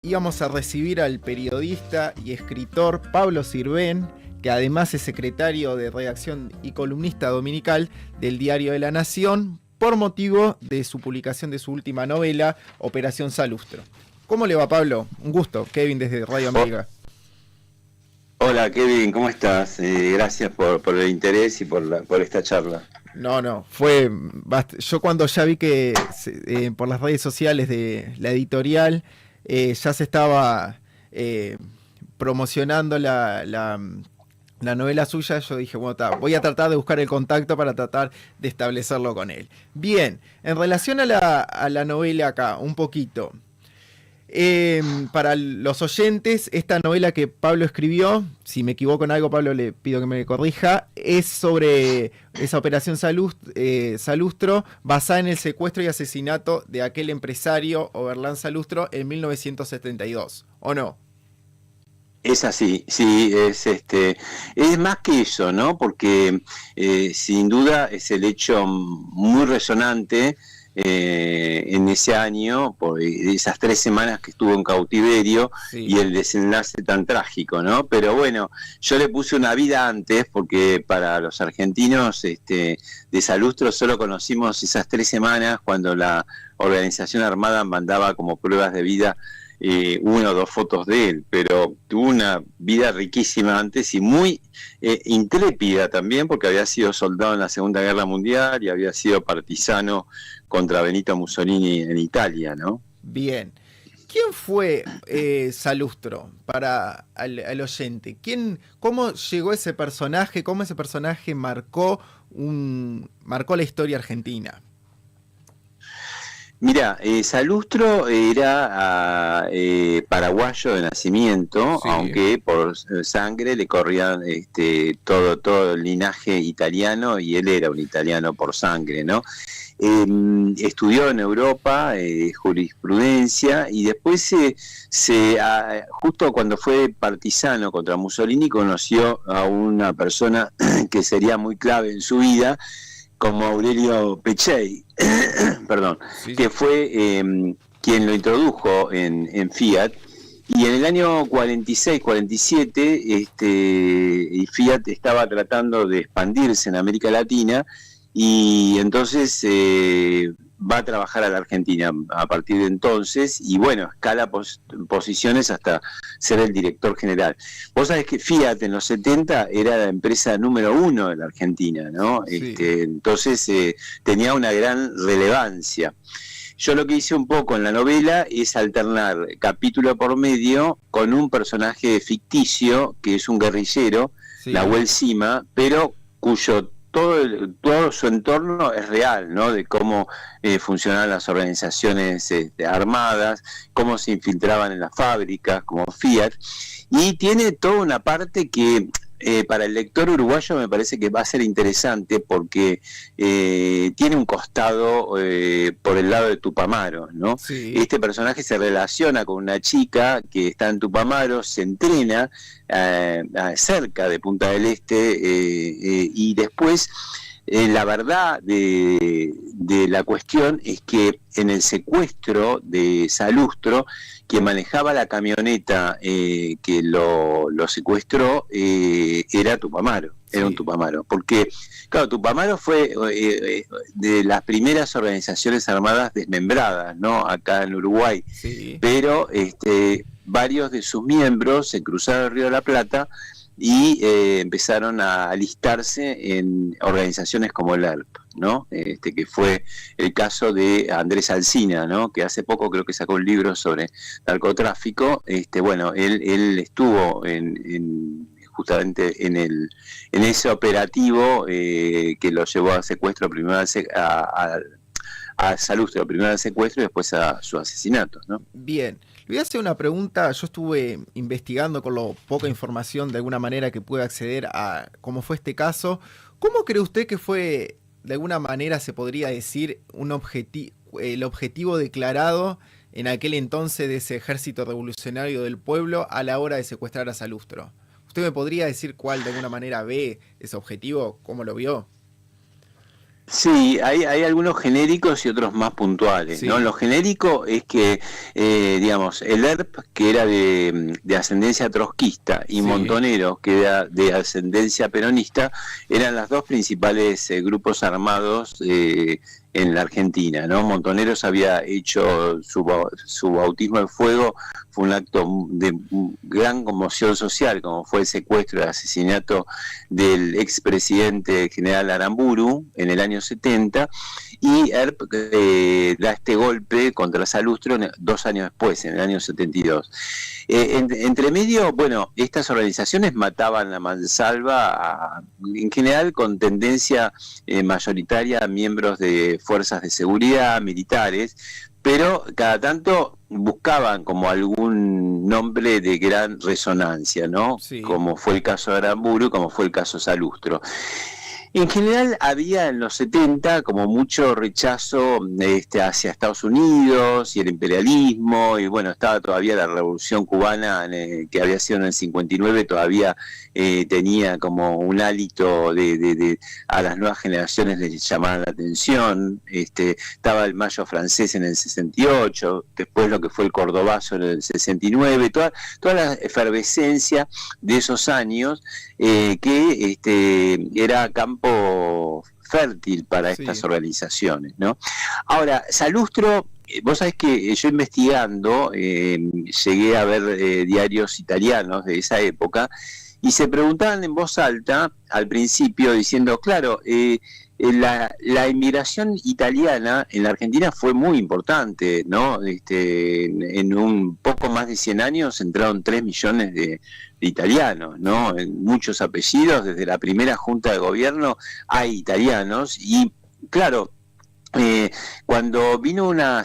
Íbamos a recibir al periodista y escritor Pablo Sirven, que además es secretario de redacción y columnista dominical del Diario de la Nación, por motivo de su publicación de su última novela, Operación Salustro. ¿Cómo le va, Pablo? Un gusto. Kevin desde Radio América. Hola Kevin, ¿cómo estás? Gracias por el interés y por esta charla. No, yo cuando ya vi que por las redes sociales de la editorial ya se estaba promocionando la novela suya, yo dije, bueno, voy a tratar de buscar el contacto para tratar de establecerlo con él. Bien, en relación a la novela acá, un poquito. Para los oyentes, esta novela que Pablo escribió, si me equivoco en algo, Pablo, le pido que me corrija, es sobre esa operación Salustro, basada en el secuestro y asesinato de aquel empresario Oberlán Salustro en 1972, ¿o no? Es así, sí, es más que eso, ¿no? Porque sin duda es el hecho muy resonante en ese año, por esas 3 semanas que estuvo en cautiverio, Sí. Y el desenlace tan trágico, ¿no? Pero bueno, yo le puse una vida antes, porque para los argentinos de Salustro solo conocimos esas 3 semanas cuando la organización armada mandaba como pruebas de vida 1 o 2 fotos de él, pero tuvo una vida riquísima antes y muy intrépida también, porque había sido soldado en la Segunda Guerra Mundial y había sido partisano contra Benito Mussolini en Italia, ¿no? Bien. ¿Quién fue Salustro para al oyente? ¿Cómo llegó ese personaje? ¿Cómo ese personaje marcó la historia argentina? Mira, Salustro era paraguayo de nacimiento, Sí. aunque por sangre le corría todo el linaje italiano y él era un italiano por sangre, ¿no? Estudió en Europa jurisprudencia y después justo cuando fue partisano contra Mussolini conoció a una persona que sería muy clave en su vida, como Aurelio Pechey, perdón, Sí. que fue quien lo introdujo en Fiat. Y en el año 46-47, Fiat estaba tratando de expandirse en América Latina y entonces va a trabajar a la Argentina a partir de entonces y bueno, escala posiciones hasta ser el director general. Vos sabés que Fiat en los 70 era la empresa número 1 de la Argentina, ¿no? Sí. Entonces tenía una gran relevancia. Yo lo que hice un poco en la novela es alternar capítulo por medio con un personaje ficticio que es un guerrillero, Sí. Nahuel Sima, pero cuyo todo su entorno es real, ¿no? De cómo funcionaban las organizaciones armadas, cómo se infiltraban en las fábricas, como Fiat, y tiene toda una parte que para el lector uruguayo me parece que va a ser interesante porque tiene un costado por el lado de Tupamaro, ¿no? Sí. Este personaje se relaciona con una chica que está en Tupamaro, se entrena cerca de Punta del Este y después la verdad de la cuestión es que en el secuestro de Salustro, quien manejaba la camioneta que lo secuestró era Tupamaro, era un Tupamaro, porque claro, Tupamaro fue de las primeras organizaciones armadas desmembradas, ¿no? Acá en Uruguay, Sí. pero varios de sus miembros se cruzaron el Río de la Plata y empezaron a alistarse en organizaciones como el ERP, ¿no? Que fue el caso de Andrés Alsina, ¿no? Que hace poco creo que sacó un libro sobre narcotráfico. Bueno, él estuvo justamente en ese operativo que lo llevó al secuestro, primero a Salustro, primero al secuestro y después a su asesinato, ¿no? Bien. Le voy a hacer una pregunta. Yo estuve investigando con lo poca información de alguna manera que pude acceder a cómo fue este caso. ¿Cómo cree usted que fue, de alguna manera se podría decir, el objetivo declarado en aquel entonces de ese ejército revolucionario del pueblo a la hora de secuestrar a Salustro? ¿Usted me podría decir cuál de alguna manera ve ese objetivo? ¿Cómo lo vio? Sí, hay algunos genéricos y otros más puntuales, Sí, ¿no? Lo genérico es que, digamos, el ERP, que era de ascendencia trotskista, y sí, Montoneros, que era de ascendencia peronista, eran los dos principales grupos armados en la Argentina, ¿no? Montoneros había hecho su bautismo de fuego, fue un acto de gran conmoción social, como fue el secuestro y asesinato del expresidente general Aramburu en el año 70, y ERP da este golpe contra Salustro 2 años después, en el año 72. Entre medio, bueno, estas organizaciones mataban a mansalva, en general con tendencia mayoritaria a miembros de fuerzas de seguridad, militares, pero cada tanto buscaban como algún nombre de gran resonancia, ¿no? sí, Como fue el caso de Aramburu, como fue el caso Salustro. En general había en los 70 como mucho rechazo hacia Estados Unidos y el imperialismo, y bueno, estaba todavía la Revolución Cubana que había sido en el 59, todavía tenía como un hálito a las nuevas generaciones les llamaba la atención. Estaba el Mayo francés en el 68, después lo que fue el Cordobazo en el 69, toda la efervescencia de esos años que era campo fértil para sí, estas organizaciones, ¿no? Ahora, Salustro, vos sabés que yo investigando llegué a ver diarios italianos de esa época y se preguntaban en voz alta al principio diciendo, claro, la inmigración italiana en la Argentina fue muy importante, ¿no? En un poco más de 100 años entraron 3 millones de italianos, ¿no? En muchos apellidos, desde la primera junta de gobierno hay italianos y, claro, cuando vino una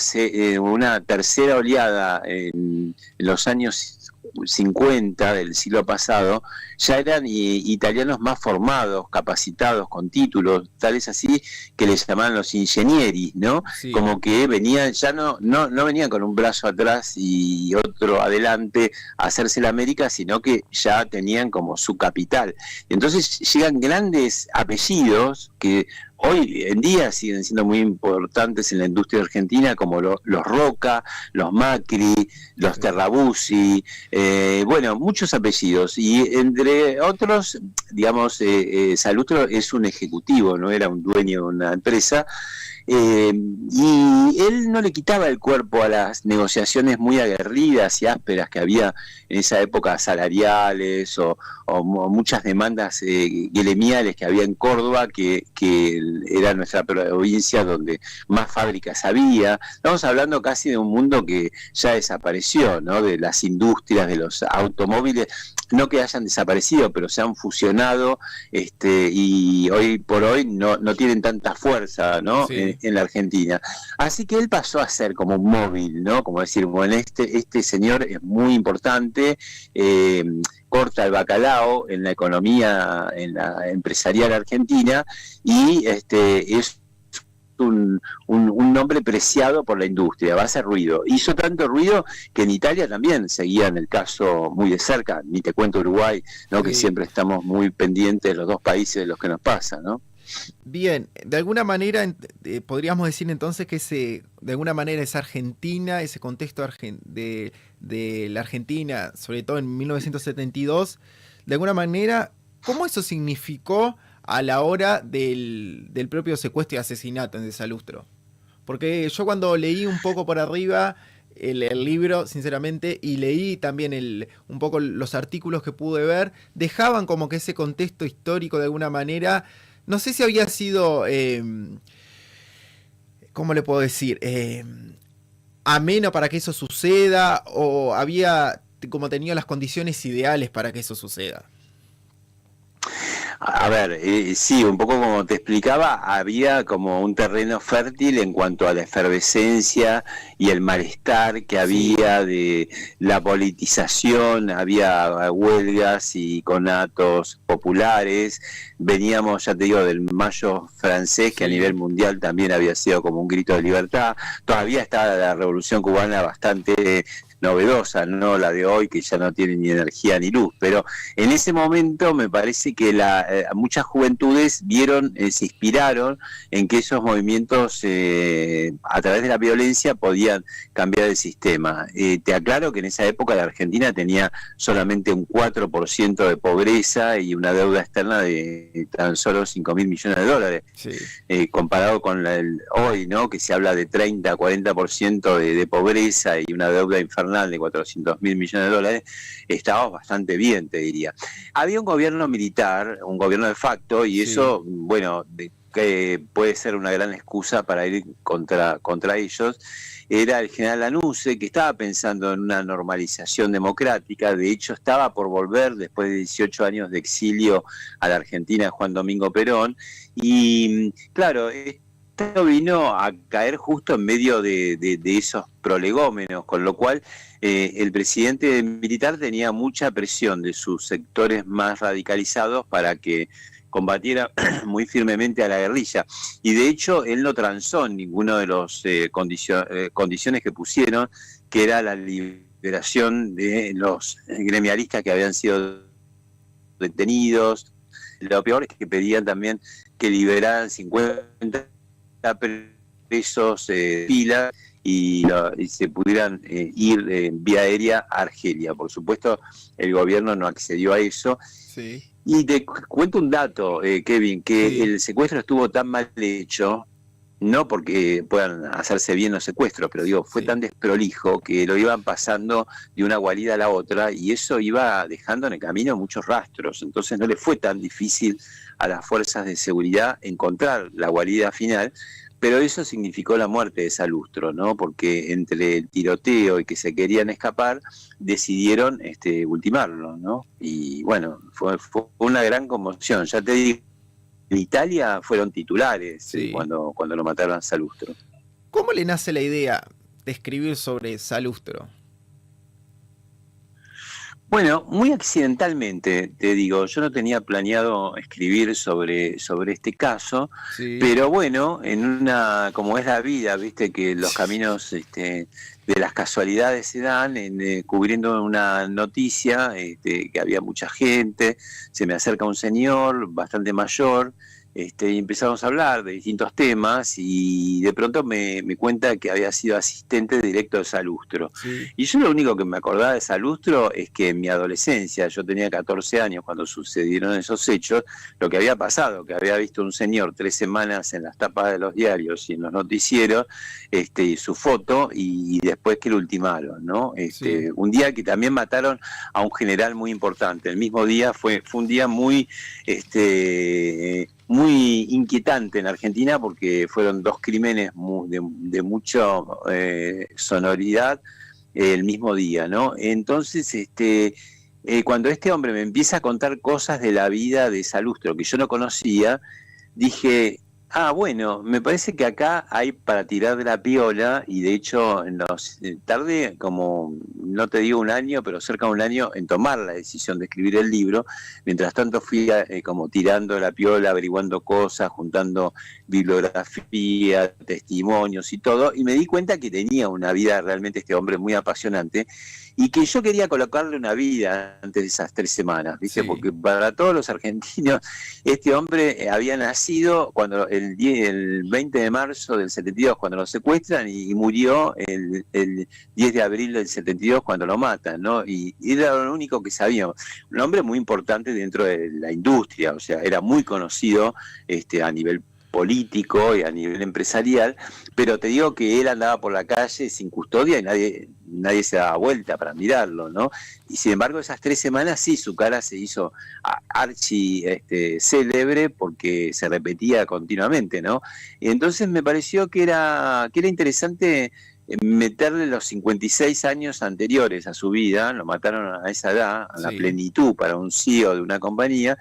tercera oleada en los años 50 del siglo pasado, ya eran italianos más formados, capacitados, con títulos, tales así que les llamaban los ingenieros, ¿no? sí, Como que venían, ya no venían con un brazo atrás y otro adelante a hacerse la América, sino que ya tenían como su capital. Entonces llegan grandes apellidos que hoy en día siguen siendo muy importantes en la industria argentina, como los Roca, los Macri, los sí, Terrabuzzi, bueno, muchos apellidos. Y entre otros, digamos, Salustro es un ejecutivo, no era un dueño de una empresa. Y él no le quitaba el cuerpo a las negociaciones muy aguerridas y ásperas que había en esa época, salariales o muchas demandas gremiales que había en Córdoba, que era nuestra provincia donde más fábricas había. Estamos hablando casi de un mundo que ya desapareció, ¿no? De las industrias, de los automóviles, no que hayan desaparecido, pero se han fusionado, y hoy por hoy no tienen tanta fuerza, ¿no? sí. En la Argentina. Así que él pasó a ser como un móvil, ¿no? Como decir, bueno, este señor es muy importante, corta el bacalao en la economía, en la empresarial argentina, y es un nombre preciado por la industria, va a hacer ruido. Hizo tanto ruido que en Italia también seguían el caso muy de cerca, ni te cuento Uruguay, ¿no? Que Sí. siempre estamos muy pendientes de los dos países de los que nos pasa, ¿no? Bien, de alguna manera podríamos decir entonces que de alguna manera esa Argentina, ese contexto de la Argentina, sobre todo en 1972, de alguna manera, ¿cómo eso significó a la hora del propio secuestro y asesinato en Salustro? Porque yo cuando leí un poco por arriba el libro, sinceramente, y leí también un poco los artículos que pude ver, dejaban como que ese contexto histórico de alguna manera, no sé si había sido, ¿cómo le puedo decir? Ameno para que eso suceda, o había como tenido las condiciones ideales para que eso suceda. A ver, sí, un poco como te explicaba, había como un terreno fértil en cuanto a la efervescencia y el malestar que Sí, había de la politización, había huelgas y conatos populares, veníamos, ya te digo, del Mayo francés, que a sí, nivel mundial también había sido como un grito de libertad, todavía estaba la Revolución Cubana bastante novedosa, no la de hoy que ya no tiene ni energía ni luz, pero en ese momento me parece que muchas juventudes vieron, se inspiraron en que esos movimientos a través de la violencia podían cambiar el sistema. Te aclaro que en esa época la Argentina tenía solamente un 4% de pobreza y una deuda externa de tan solo 5.000 millones de dólares, Sí. comparado con hoy, ¿no? Que se habla de 30, 40% de pobreza y una deuda infernal de 400.000 millones de dólares, estábamos bastante bien, te diría. Había un gobierno militar, un gobierno de facto, y Sí. eso, bueno, que puede ser una gran excusa para ir contra ellos. Era el general Lanusse, que estaba pensando en una normalización democrática. De hecho, estaba por volver después de 18 años de exilio a la Argentina, Juan Domingo Perón. Y claro, esto vino a caer justo en medio de esos prolegómenos, con lo cual el presidente militar tenía mucha presión de sus sectores más radicalizados para que combatiera muy firmemente a la guerrilla. Y de hecho, él no transó en ninguno de los condiciones que pusieron, que era la liberación de los gremialistas que habían sido detenidos. Lo peor es que pedían también que liberaran 50 presos pila y se pudieran ir vía aérea a Argelia. Por supuesto, el gobierno no accedió a eso. Sí. Y te cuento un dato, Kevin, que Sí. el secuestro estuvo tan mal hecho, no porque puedan hacerse bien los secuestros, pero digo, fue Sí. tan desprolijo que lo iban pasando de una guarida a la otra y eso iba dejando en el camino muchos rastros. Entonces no le fue tan difícil a las fuerzas de seguridad encontrar la guarida final, pero eso significó la muerte de Salustro, ¿no? Porque entre el tiroteo y que se querían escapar, decidieron ultimarlo, ¿no? Y bueno, fue una gran conmoción. Ya te digo, en Italia fueron titulares Sí. cuando lo mataron a Salustro. ¿Cómo le nace la idea de escribir sobre Salustro? Bueno, muy accidentalmente, te digo, yo no tenía planeado escribir sobre este caso, Sí. pero bueno, como es la vida, viste que los caminos de las casualidades se dan, cubriendo una noticia, que había mucha gente, se me acerca un señor bastante mayor, y empezamos a hablar de distintos temas y de pronto me cuenta que había sido asistente directo de Salustro. Sí. Y yo lo único que me acordaba de Salustro es que en mi adolescencia, yo tenía 14 años cuando sucedieron esos hechos, lo que había pasado, que había visto un señor 3 semanas en las tapas de los diarios y en los noticieros, y su foto, y después que lo ultimaron, ¿no? Sí. Un día que también mataron a un general muy importante. El mismo día fue un día muy inquietante en Argentina porque fueron 2 crímenes de mucha sonoridad el mismo día, ¿no? Entonces, cuando este hombre me empieza a contar cosas de la vida de Salustro que yo no conocía, dije, bueno, me parece que acá hay para tirar de la piola, y de hecho tardé como, no te digo un año, pero cerca de un año en tomar la decisión de escribir el libro. Mientras tanto fui como tirando de la piola, averiguando cosas, juntando bibliografía, testimonios y todo, y me di cuenta que tenía una vida realmente este hombre muy apasionante, y que yo quería colocarle una vida antes de esas 3 semanas, ¿viste? Sí. Porque para todos los argentinos, este hombre había nacido cuando el 20 de marzo del 72, cuando lo secuestran, y murió el 10 de abril del 72, cuando lo matan, ¿no? Y era lo único que sabíamos. Un hombre muy importante dentro de la industria, o sea, era muy conocido a nivel político y a nivel empresarial, pero te digo que él andaba por la calle sin custodia y nadie se daba vuelta para mirarlo, ¿no? Y sin embargo, esas 3 semanas sí, su cara se hizo archi célebre porque se repetía continuamente, ¿no? Y entonces me pareció que era interesante meterle los 56 años anteriores a su vida. Lo mataron a esa edad, a la Sí. plenitud para un CEO de una compañía,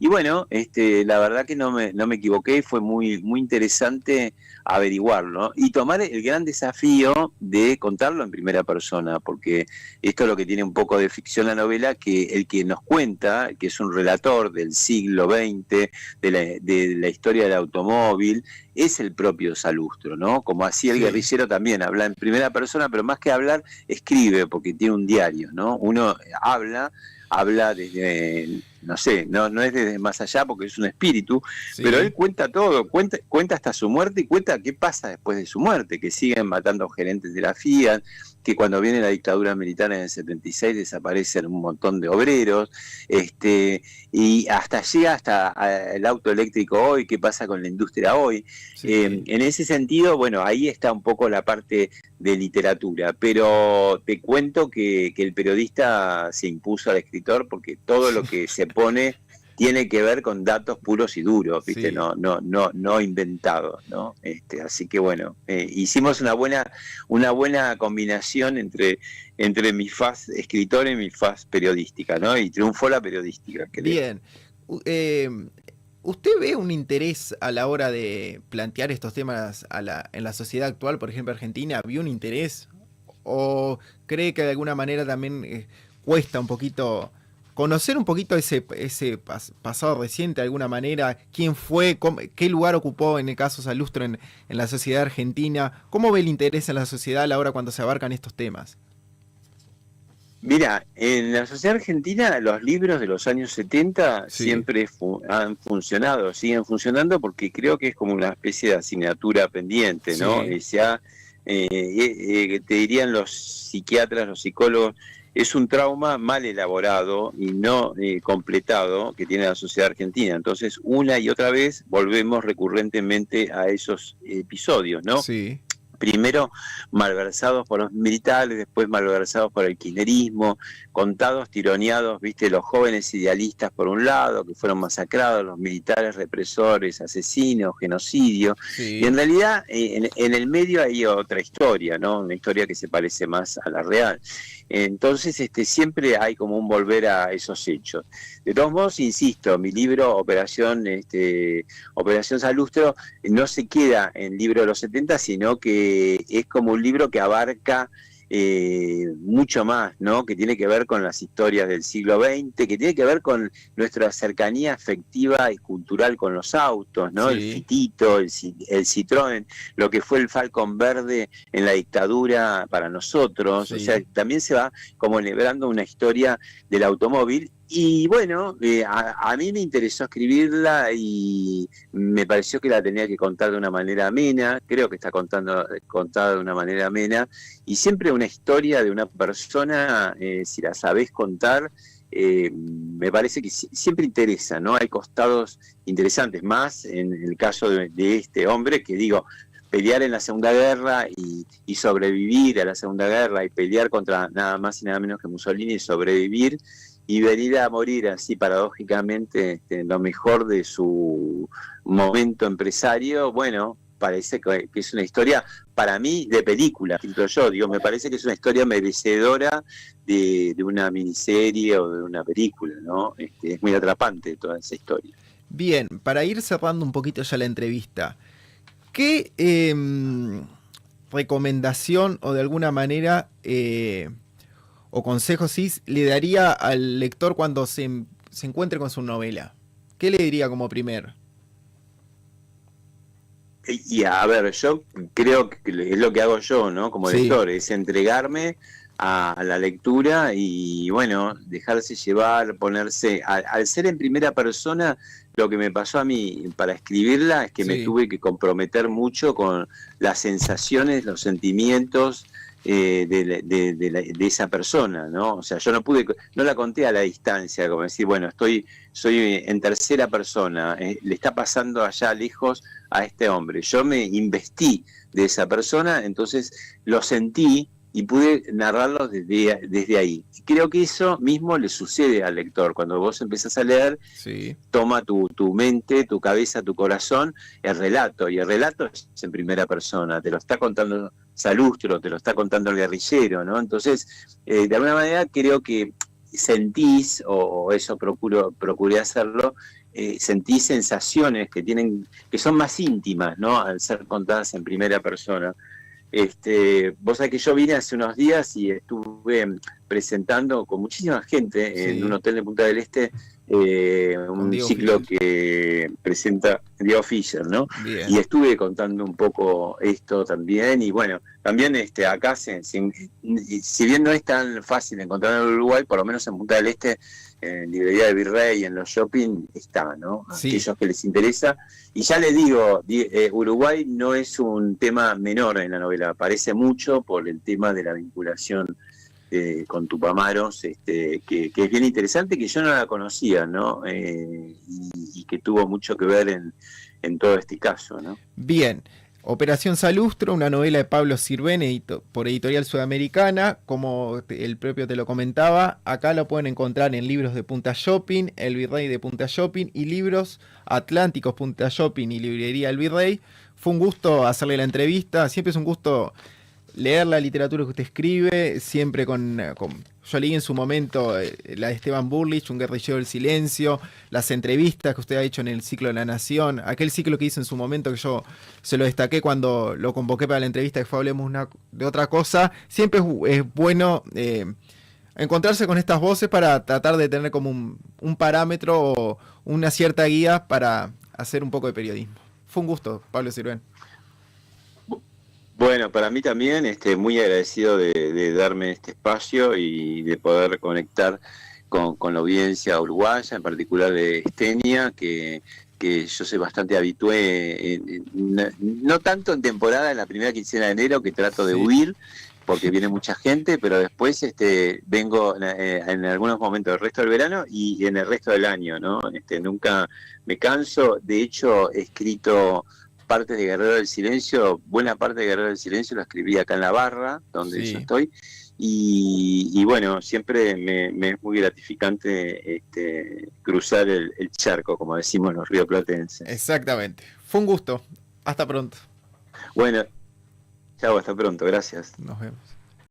Y bueno, la verdad que no me equivoqué, fue muy, muy interesante averiguarlo y tomar el gran desafío de contarlo en primera persona, porque esto es lo que tiene un poco de ficción la novela, que el que nos cuenta, que es un relator del siglo XX, de la historia del automóvil, es el propio Salustro, ¿no? Como así el Sí, guerrillero también habla en primera persona, pero más que hablar, escribe, porque tiene un diario, ¿no? Uno habla desde, no sé, no es desde más allá porque es un espíritu, pero él sí, cuenta todo, cuenta hasta su muerte y cuenta qué pasa después de su muerte, que siguen matando gerentes de la Fiat, que cuando viene la dictadura militar en el 76 desaparecen un montón de obreros, y hasta llega hasta el auto eléctrico hoy, qué pasa con la industria hoy. sí. En ese sentido, bueno, ahí está un poco la parte de literatura, pero te cuento que el periodista se impuso al escritor porque todo lo que se pone tiene que ver con datos puros y duros, ¿viste? Sí. No inventados, ¿no? Así que bueno, hicimos una buena combinación entre mi faz escritora y mi faz periodística, ¿no? Y triunfó la periodística, creo. Bien. U- eh, ¿Usted ve un interés a la hora de plantear estos temas en la sociedad actual, por ejemplo Argentina? ¿Vio un interés? ¿O cree que de alguna manera también cuesta un poquito conocer un poquito ese pasado reciente de alguna manera? ¿Quién fue? ¿Qué lugar ocupó en el caso Salustro en la sociedad argentina? ¿Cómo ve el interés en la sociedad a la hora cuando se abarcan estos temas? Mira, en la sociedad argentina los libros de los años 70 Sí, siempre han funcionado, siguen funcionando porque creo que es como una especie de asignatura pendiente, ¿no? sí, Te dirían los psiquiatras, los psicólogos, es un trauma mal elaborado y no completado que tiene la sociedad argentina. Entonces, una y otra vez volvemos recurrentemente a esos episodios, ¿no? sí, Primero malversados por los militares, después malversados por el kirchnerismo, contados, tironeados, viste, los jóvenes idealistas por un lado, que fueron masacrados, los militares represores, asesinos, genocidio, y en sí. realidad en el medio hay otra historia, ¿no? Una historia que se parece más a la real. Entonces, siempre hay como un volver a esos hechos. De todos modos, insisto, mi libro, Operación Salustro, no se queda en el libro de los 70, sino que es como un libro que abarca mucho más, ¿no? Que tiene que ver con las historias del siglo XX, que tiene que ver con nuestra cercanía afectiva y cultural con los autos, ¿no? El Sí, Fitito, el Citroën, lo que fue el Falcon Verde en la dictadura para nosotros, o sea, sí. también se va como celebrando una historia del automóvil. Y bueno, a mí me interesó escribirla y me pareció que la tenía que contar de una manera amena, creo que está contada de una manera amena, y siempre una historia de una persona, si la sabés contar, me parece que siempre interesa, ¿no? Hay costados interesantes, más en el caso de este hombre, que digo, pelear en la Segunda Guerra y sobrevivir a la Segunda Guerra y pelear contra nada más y nada menos que Mussolini y sobrevivir y venir a morir así paradójicamente en lo mejor de su momento empresario, bueno, parece que es una historia para mí de película, filtro yo, digo, me parece que es una historia merecedora de una miniserie o de una película, ¿no? Es muy atrapante toda esa historia. Bien, para ir cerrando un poquito ya la entrevista, ¿qué recomendación o de alguna manera o consejo sí le daría al lector cuando se encuentre con su novela? ¿Qué le diría como primer? Y a ver, yo creo que es lo que hago yo, ¿no? Como Sí, lector, es entregarme a la lectura y, bueno, dejarse llevar, ponerse... Al ser en primera persona, lo que me pasó a mí para escribirla es que me sí, tuve que comprometer mucho con las sensaciones, los sentimientos de esa persona, ¿no? O sea, yo no la conté a la distancia, como decir, bueno, soy en tercera persona, le está pasando allá lejos a este hombre. Yo me investí de esa persona, entonces lo sentí y pude narrarlo desde ahí. Creo que eso mismo le sucede al lector. Cuando vos empezás a leer, sí, toma tu mente, tu cabeza, tu corazón, el relato. Y el relato es en primera persona, te lo está contando Salustro, te lo está contando el guerrillero, ¿no? Entonces, de alguna manera creo que sentís, o eso procuré hacerlo, sentí sensaciones que son más íntimas, ¿no? Al ser contadas en primera persona. Vos sabés que yo vine hace unos días y estuve presentando con muchísima gente en un hotel de Punta del Este un ciclo que presenta Diego Fischer, ¿no? Bien. Y estuve contando un poco esto también, y bueno, también acá, si bien no es tan fácil encontrar en Uruguay, por lo menos en Punta del Este, en librería de Virrey, en los shopping, está, ¿no? Sí. Aquellos que les interesa. Y ya les digo, Uruguay no es un tema menor en la novela, aparece mucho por el tema de la vinculación con Tupamaros, que es bien interesante, que yo no la conocía, ¿no? Y que tuvo mucho que ver en todo este caso, ¿no? Bien. Operación Salustro, una novela de Pablo Sirven, por Editorial Sudamericana, como el propio te lo comentaba. Acá lo pueden encontrar en Libros de Punta Shopping, El Virrey de Punta Shopping, y Libros Atlánticos Punta Shopping y Librería El Virrey. Fue un gusto hacerle la entrevista, siempre es un gusto leer la literatura que usted escribe, siempre yo leí en su momento la de Esteban Burlich, Un guerrillero del silencio, las entrevistas que usted ha hecho en el ciclo de La Nación, aquel ciclo que hizo en su momento que yo se lo destaqué cuando lo convoqué para la entrevista, que fue Hablemos de otra cosa. Siempre es bueno encontrarse con estas voces para tratar de tener como un parámetro o una cierta guía para hacer un poco de periodismo. Fue un gusto, Pablo Sirven. Bueno, para mí también muy agradecido de darme este espacio y de poder conectar con la audiencia uruguaya, en particular de Estenia, que yo soy bastante habitué, no tanto en temporada, en la primera quincena de enero, que trato de huir, porque viene mucha gente, pero después vengo en algunos momentos del resto del verano y en el resto del año, ¿no? Nunca me canso. De hecho, he escrito parte de Guerrero del Silencio, buena parte de Guerrero del Silencio la escribí acá en La Barra, donde yo estoy, y bueno, siempre me es muy gratificante cruzar el charco, como decimos los rioplatenses. Exactamente. Fue un gusto. Hasta pronto. Bueno, chao, hasta pronto, gracias. Nos vemos.